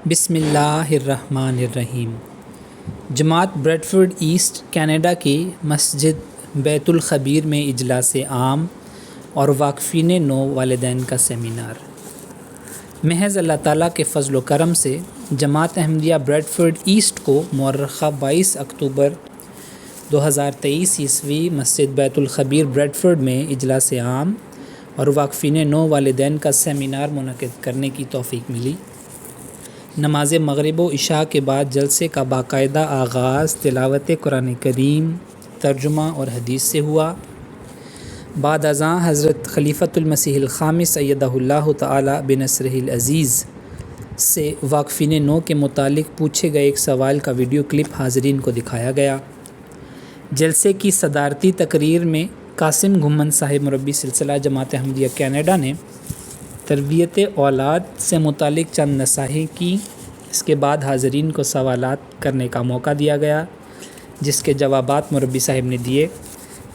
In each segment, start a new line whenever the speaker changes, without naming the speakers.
بسم اللہ الرحمن الرحیم۔ جماعت بریڈ فورڈ ایسٹ کینیڈا کی مسجد بیت الخبیر میں اجلاس عام اور واقفین نو والدین کا سیمینار۔ محض اللہ تعالیٰ کے فضل و کرم سے جماعت احمدیہ بریڈ فورڈ ایسٹ کو مؤرخہ 22 اکتوبر 2023 عیسوی مسجد بیت الخبیر بریڈ فورڈ میں اجلاس عام اور واقفین نو والدین کا سیمینار منعقد کرنے کی توفیق ملی۔ نماز مغرب و عشاء کے بعد جلسے کا باقاعدہ آغاز تلاوت قرآن کریم، ترجمہ اور حدیث سے ہوا۔ بعد ازاں حضرت خلیفۃ المسیح الخامس ایدہ اللہ تعالی بنصرہ العزیز سے واقفین نو کے متعلق پوچھے گئے ایک سوال کا ویڈیو کلپ حاضرین کو دکھایا گیا۔ جلسے کی صدارتی تقریر میں قاسم گھمن صاحب مربی سلسلہ جماعت احمدیہ کینیڈا نے تربیت اولاد سے متعلق چند نصائح کی۔ اس کے بعد حاضرین کو سوالات کرنے کا موقع دیا گیا، جس کے جوابات مربی صاحب نے دیے۔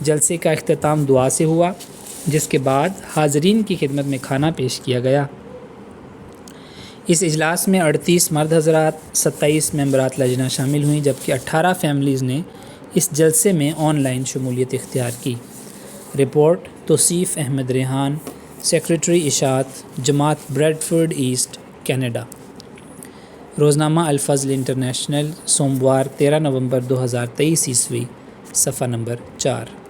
جلسے کا اختتام دعا سے ہوا، جس کے بعد حاضرین کی خدمت میں کھانا پیش کیا گیا۔ اس اجلاس میں 38 مرد حضرات، 27 ممبرات لجنہ شامل ہوئیں، جبکہ 18 فیملیز نے اس جلسے میں آن لائن شمولیت اختیار کی۔ رپورٹ توصیف احمد ریحان، سیکریٹری اشاعت جماعت بریڈ فورڈ ایسٹ کینیڈا۔ روزنامہ الفضل انٹرنیشنل، سوموار 13 نومبر 2023 عیسوی، صفحہ نمبر 4۔